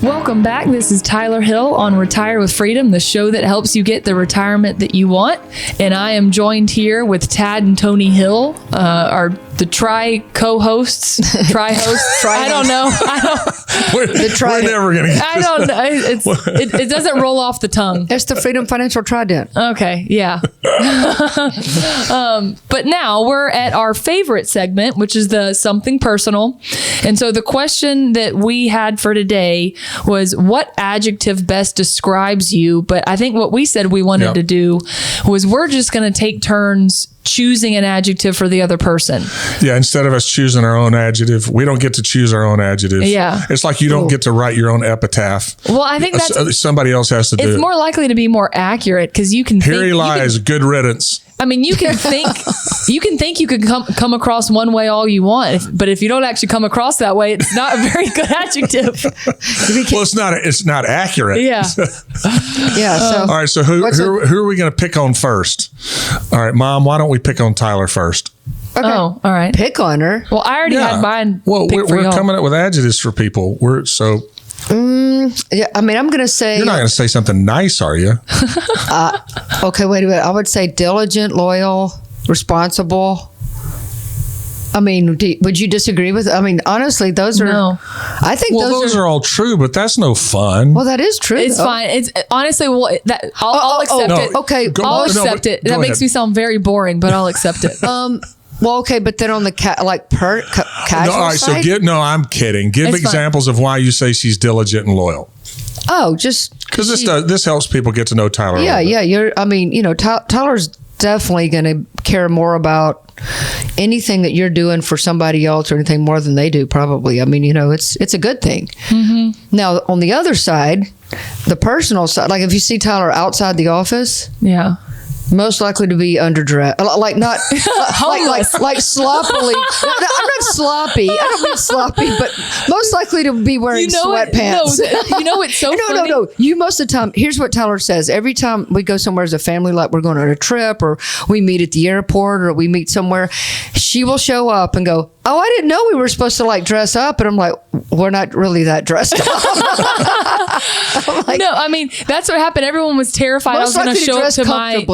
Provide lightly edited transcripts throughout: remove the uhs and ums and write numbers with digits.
Welcome back. This is Tyler Hill on Retire with Freedom, the show that helps you get the retirement that you want. And I am joined here with Tad and Toni Hill, the tri-co-hosts, tri-hosts. I don't know. We're never going to get I don't know. It doesn't roll off the tongue. It's the Freedom Financial Trident. Okay, yeah. But now we're at our favorite segment, which is the something personal. And so the question that we had for today was, what adjective best describes you? But I think what we said we wanted to do was we're just going to take turns choosing an adjective for the other person. Yeah, instead of us choosing our own adjective, we don't get to choose our own adjective. Yeah. It's like you don't get to write your own epitaph. Well, I think that's... somebody else has to do it. It's more likely to be more accurate because you can Here he lies, good riddance. I mean, you can think you could come across one way all you want, but if you don't actually come across that way, it's not a very good adjective. Well, it's not accurate. Yeah. Yeah. So, all right. So who are we going to pick on first? All right, Mom. Why don't we pick on Tyler first? Okay. Oh, all right. Pick on her. Well, I already had mine. Well, we're coming up with adjectives for people. Yeah, I mean, I'm going to say... You're not going to say something nice, are you? Okay, wait a minute. I would say diligent, loyal, responsible. I mean, would you disagree with... I mean, honestly, those are... No. I think those are all true, but that's no fun. Well, that is true. It's fine. It's honestly, I'll accept it. Okay, I'll accept it. That makes me sound very boring, but I'll accept it. Well, okay, but then on the casual all right, side? I'm kidding. Give It's examples of why you say she's diligent and loyal. Oh, just... Because this helps people get to know Tyler. Yeah. Tyler's definitely going to care more about anything that you're doing for somebody else or anything more than they do, probably. I mean, it's a good thing. Mm-hmm. Now, on the other side, the personal side, like if you see Tyler outside the office... Yeah. Most likely to be underdressed, like not like sloppily. No, I'm not sloppy. I don't mean sloppy, but most likely to be wearing sweatpants. It's so funny. No. You most of the time. Here's what Tyler says. Every time we go somewhere as a family, like we're going on a trip, or we meet at the airport, or we meet somewhere, she will show up and go, "Oh, I didn't know we were supposed to like dress up," and I'm like, "We're not really that dressed up." No, I mean, that's what happened. Everyone was terrified I was going to show up to my...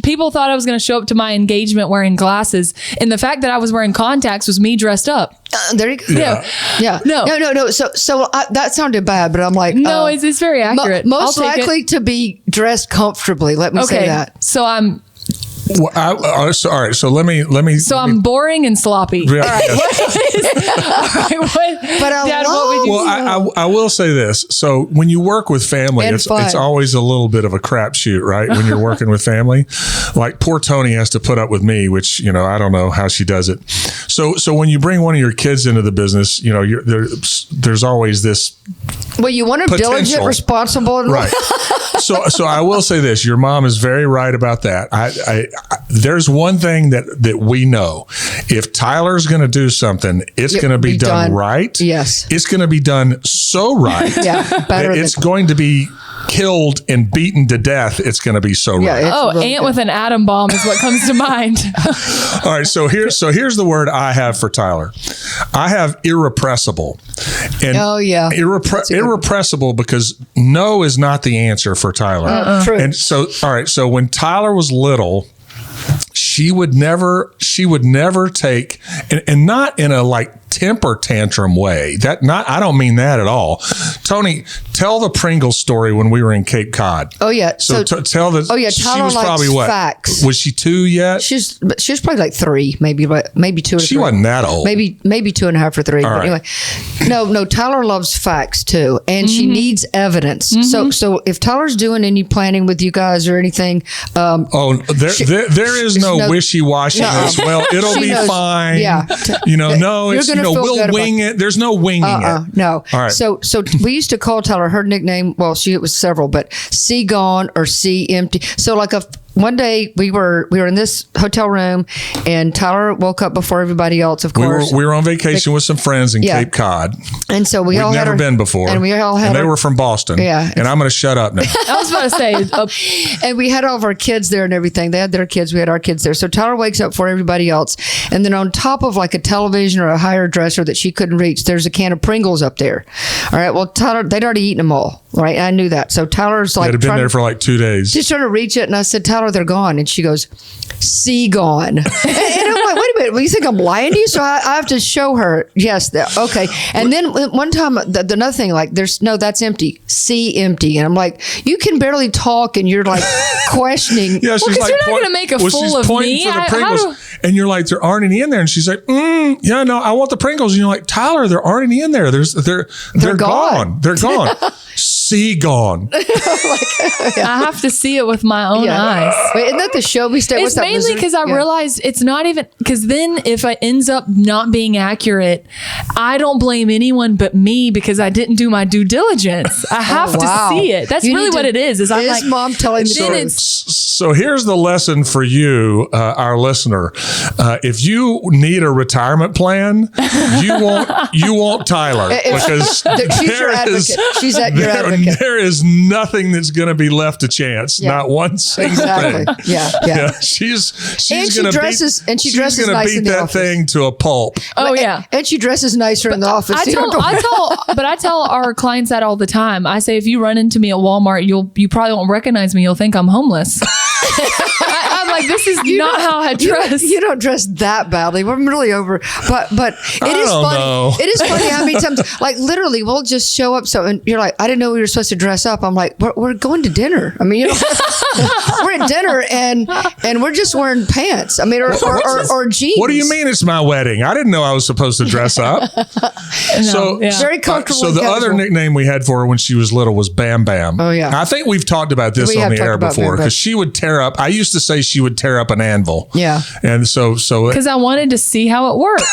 People thought I was going to show up to my engagement wearing glasses. And the fact that I was wearing contacts was me dressed up. There you go. Yeah. No. So that sounded bad, but I'm like... No, it's very accurate. Most likely to be dressed comfortably. Let me say that. So I'm... Well, all right. So let me. So I'm boring and sloppy. Yeah, all right. What would you say? I will say this. So when you work with family, it's always a little bit of a crapshoot, right? When you're working with family, like poor Toni has to put up with me, which I don't know how she does it. So when you bring one of your kids into the business, there's always this. Well, you want them diligent, responsible, and right. So I will say this: your mom is very right about that. There's one thing that we know: if Tyler's going to do something, it's going to be done right. Yes, it's going to be done so right. Better. It's going to be killed and beaten to death. It's going to be so right. Really ant with an atom bomb is what comes to mind. All right, so here's the word I have for Tyler. I have irrepressible. And irrepressible because no is not the answer for Tyler. True. And so, all right, so when Tyler was little, she would never take, and not in a like temper tantrum way. I don't mean that at all. Toni, tell the Pringles story when we were in Cape Cod. Oh yeah. So tell the. Oh yeah. She was probably what? Facts. Was she 2 yet? She was probably like 3, maybe 2 or 3. She wasn't that old. Maybe 2.5 or 3. All but right. anyway, no. Tyler loves facts too, and she needs evidence. So if Tyler's doing any planning with you guys or anything, there is no wishy-washy as well. It'll be fine. Yeah. We'll wing it. There's no winging it. No. All right. So we used to call Tyler, her nickname, well, it was several, but C gone or C empty. So like one day we were in this hotel room, and Tyler woke up before everybody else. Of course, we were on vacation with some friends in Cape Cod, and so we'd never been before, and we all had. And they were from Boston, and I'm going to shut up now. I was about to say, and we had all of our kids there and everything. They had their kids, we had our kids there. So Tyler wakes up before everybody else, and then on top of like a television or a higher dresser that she couldn't reach, there's a can of Pringles up there. All right, well, Tyler, they'd already eaten them all. Right, I knew that. So Tyler's like, they'd been there for like 2 days. Just trying to reach it, and I said, Tyler, they're gone. And she goes, "See, gone." And I'm like, wait a minute, well, you think I'm lying to you? So I have to show her. Yes, okay. And then one time, another thing, like, that's empty. See, empty. And I'm like, you can barely talk, and you're like questioning. Yeah, she's like, you're not going to make a fool of me. For the Pringles, and you're like, there aren't any in there. And she's like, yeah, no, I want the Pringles. And you're like, Tyler, there aren't any in there. They're gone. They're gone. See, gone. I have to see it with my own eyes. Wait, isn't that the show we stay with? It's mainly because I realized it's not even, because then if it ends up not being accurate, I don't blame anyone but me because I didn't do my due diligence. I have to see it. That's really what it is. I'm like, mom telling the So here's the lesson for you, our listener. If you need a retirement plan, you want Tyler, because she's your advocate. She's your advocate. There is nothing that's going to be left to chance. Not one single thing. Yeah. She's going to beat that thing to a pulp. Oh yeah, and she dresses nicer in the office. I tell our clients that all the time. I say, if you run into me at Walmart, you probably won't recognize me. You'll think I'm homeless. I'm like, this is not how I dress. You don't dress that badly. We're really over, but it is funny. It is funny how many times, like, literally, we'll just show up. So, and you're like, I didn't know we were supposed to dress up. I'm like, we're going to dinner. I mean, we're at dinner and we're just wearing pants. I mean, or jeans. What do you mean it's my wedding? I didn't know I was supposed to dress up. Very comfortable. So the other nickname we had for her when she was little was Bam Bam. Oh yeah. I think we've talked about this on the air before, because she would tear up. I used to say she would tear up an anvil. Yeah. And so because I wanted to see how it worked.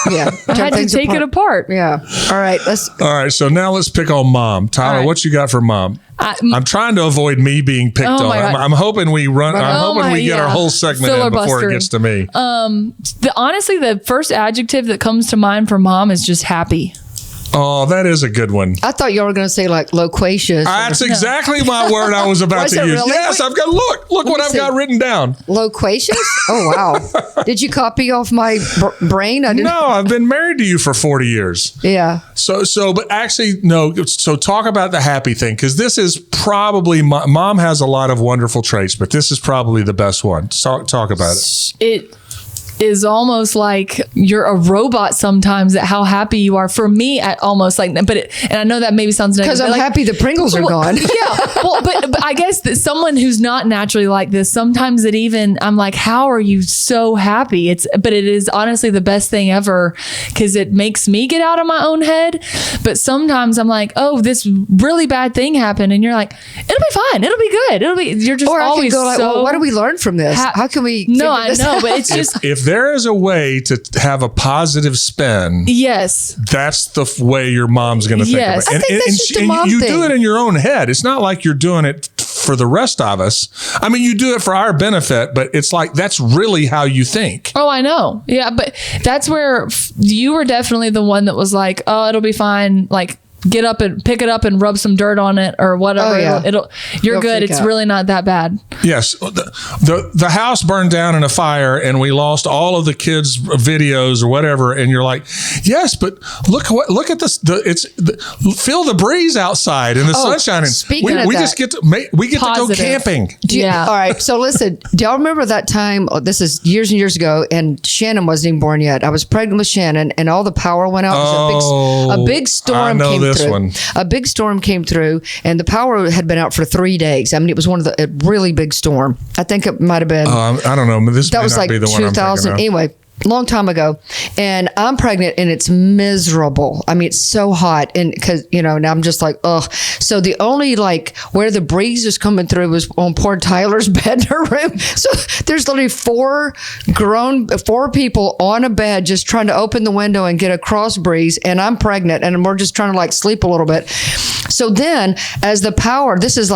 Yeah. I had to take it apart. Yeah. All right. So now let's pick on mom. Tyler, what you got for mom? I'm trying to avoid me being picked on. I'm hoping we run. I'm hoping we get our whole segment in before it gets to me. Honestly, the first adjective that comes to mind for mom is just happy. Oh, that is a good one. I thought you were going to say like loquacious. That's exactly my word I was about to use. Really? Yes, I've got, look what I've got written down. Loquacious? Oh, wow. Did you copy off my brain? No, I've been married to you for 40 years. Yeah. But actually, no. So talk about the happy thing, because this is probably, mom has a lot of wonderful traits, but this is probably the best one. Talk about it. It is almost like you're a robot sometimes at how happy you are. For me, at almost like, and I know that maybe sounds negative. Because I'm happy the Pringles are gone. Yeah. Well, but I guess that someone who's not naturally like this, sometimes I'm like, how are you so happy? But it is honestly the best thing ever, because it makes me get out of my own head. But sometimes I'm like, oh, this really bad thing happened. And you're like, it'll be fine. It'll be good. You're just always go like, well, what do we learn from this? How can we? No, I know, but it's just, if there is a way to have a positive spin, yes, that's the way your mom's going to think of it. I think that's just a mom you thing. do it in your own head. It's not like you're doing it for the rest of us. I mean, you do it for our benefit, but it's like, that's really how you think. Oh, I know. Yeah, but that's where you were definitely the one that was like, oh, it'll be fine. Like, get up and pick it up and rub some dirt on it or whatever. Oh, yeah. You're good. It's really not that bad. Yes. The house burned down in a fire and we lost all of the kids' videos or whatever. And you're like, yes, but look at this. Feel the breeze outside and the sunshine. And we just get to go camping. Yeah. All right. So listen, do y'all remember that time? This is years and years ago, and Shannon wasn't even born yet. I was pregnant with Shannon and all the power went out. A big storm came through. A big storm came through and the power had been out for 3 days. I mean, it was a really big storm. I think it might have been. I don't know. That was like 2000. Anyway, long time ago, and I'm pregnant and it's miserable. I mean, it's so hot, and because now I'm just like, ugh. So the only where the breeze was coming through was on poor Tyler's bed in her room. So there's literally four people on a bed just trying to open the window and get a cross breeze, and I'm pregnant and we're just trying to sleep a little bit. So then as the power, this is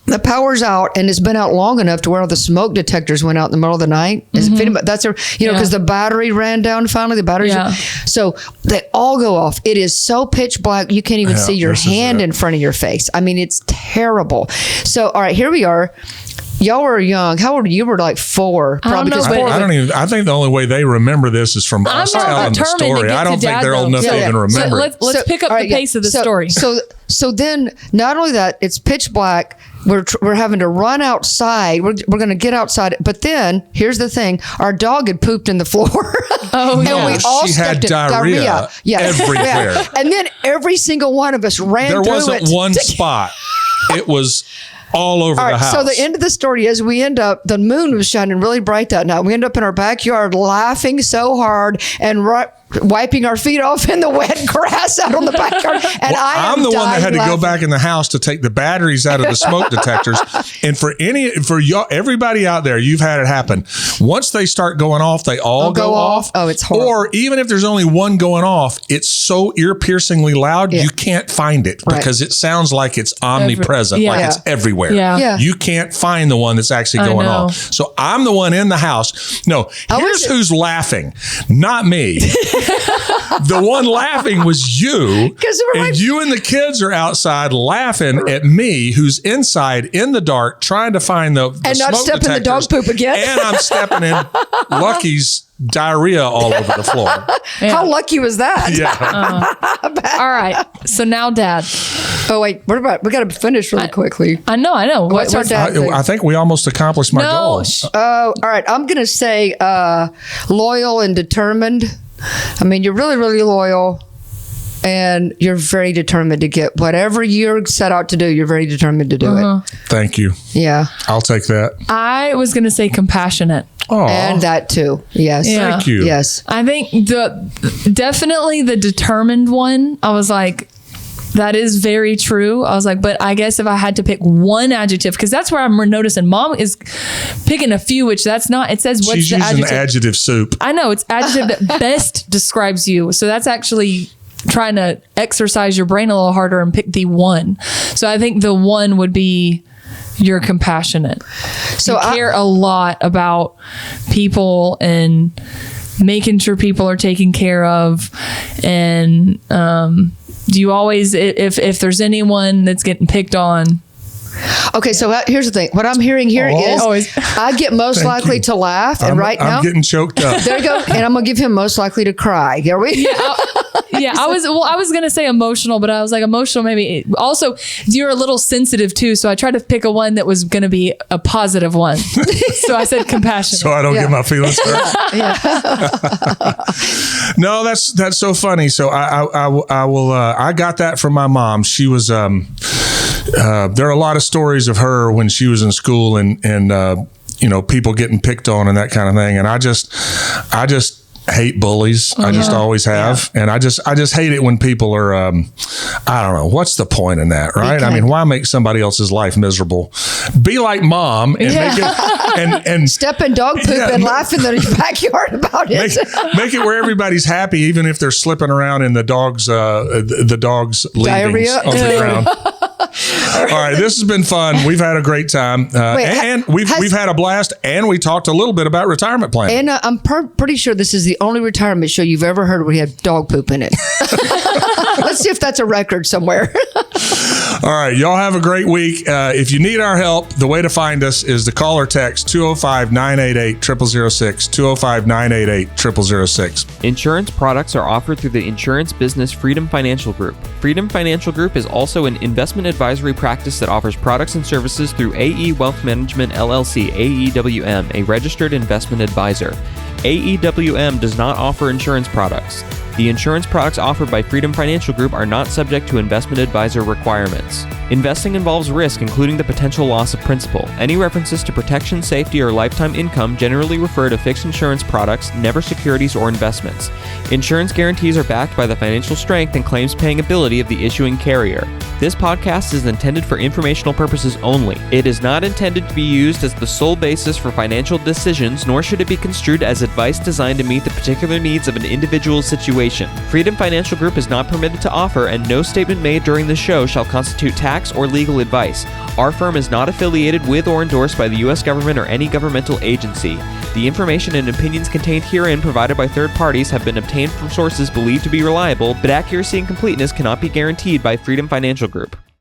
the power's out and it's been out long enough to where all the smoke detectors went out in the middle of the night. That's because the battery ran down finally. The batteries. So they all go off. It is so pitch black you can't even see your hand in front of your face. I mean, it's terrible. So all right, here we are. Y'all were young. How old were you? You were like 4. Probably. I think the only way they remember this is from us telling the story. I don't think they're old enough to even remember. Let's pick up the pace of the story. So then, not only that, it's pitch black. We're having to run outside. We're going to get outside. But then, here's the thing. Our dog had pooped in the floor. Oh, and we all she had diarrhea everywhere. And then every single one of us ran through it. There wasn't one spot. It was all over the house. So the end of the story is the moon was shining really bright that night. We end up in our backyard laughing so hard and wiping our feet off in the wet grass out on the backyard. And I'm the one that had to go back in the house to take the batteries out of the smoke detectors. And for y'all, everybody out there, you've had it happen. Once they start going off, they all go off. Oh, it's horrible. Or even if there's only one going off, it's so ear-piercingly loud, you can't find it because it sounds like it's omnipresent, like it's everywhere. Yeah. You can't find the one that's actually going off. So I'm the one in the house. No, here's who's laughing. Not me. The one laughing was you. And you and the kids are outside laughing at me, who's inside in the dark trying to find the and smoke not stepping detectors, the dog poop again. And I'm stepping in Lucky's diarrhea all over the floor. How lucky was that? Yeah. All right. So now Dad. Oh, wait. What about, we got to finish really quickly. I know. What's our dad thing? I think we almost accomplished my goal. All right. I'm going to say loyal and determined. I mean, you're really, really loyal. And you're very determined to get whatever you're set out to do. You're very determined to do it. Thank you. Yeah. I'll take that. I was going to say compassionate. Aww. And that too. Yes. Yeah. Thank you. Yes. I think definitely the determined one, I was like, that is very true. I was like, but I guess if I had to pick one adjective, because that's where I'm noticing Mom is picking a few, which that's not, it says what's She's the using adjective. adjective soup. I know, it's adjective that best describes you. So that's actually trying to exercise your brain a little harder and pick the one. So I think the one would be you're compassionate. So you care a lot about people and making sure people are taken care of. And do you always, if there's anyone that's getting picked on? Okay, so here's the thing. What I'm hearing here is I get most likely to laugh, and now I'm getting choked up. There you go. And I'm gonna give him most likely to cry. Are we? Yeah, I was gonna say emotional, but I was like emotional maybe. Also, you're a little sensitive too, so I tried to pick a one that was gonna be a positive one. So I said compassionate. So I don't get my feelings hurt. No, that's so funny. So I will. I got that from my mom. She was. There are a lot of stories of her when she was in school and people getting picked on and that kind of thing. And I just hate bullies. I just always have. Yeah. And I just hate it when people are, I don't know, what's the point in that, right? I mean, why make somebody else's life miserable? Be like Mom and make it, and step in dog poop and laugh in the backyard about it. Make it where everybody's happy, even if they're slipping around in the dog's leavings on the ground. All right, this has been fun. We've had a great time, and we've had a blast, and we talked a little bit about retirement planning. And I'm pretty sure this is the only retirement show you've ever heard where you had dog poop in it. Let's see if that's a record somewhere. All right, y'all have a great week. If you need our help, the way to find us is to call or text 205-988-0006, 205-988-0006. Insurance products are offered through the insurance business Freedom Financial Group. Freedom Financial Group is also an investment advisory practice that offers products and services through AE Wealth Management LLC, AEWM, a registered investment advisor. AEWM does not offer insurance products. The insurance products offered by Freedom Financial Group are not subject to investment advisor requirements. Investing involves risk, including the potential loss of principal. Any references to protection, safety, or lifetime income generally refer to fixed insurance products, never securities or investments. Insurance guarantees are backed by the financial strength and claims-paying ability of the issuing carrier. This podcast is intended for informational purposes only. It is not intended to be used as the sole basis for financial decisions, nor should it be construed as advice designed to meet the particular needs of an individual's situation. Freedom Financial Group is not permitted to offer, and no statement made during this show shall constitute tax or legal advice. Our firm is not affiliated with or endorsed by the U.S. government or any governmental agency. The information and opinions contained herein provided by third parties have been obtained from sources believed to be reliable, but accuracy and completeness cannot be guaranteed by Freedom Financial Group.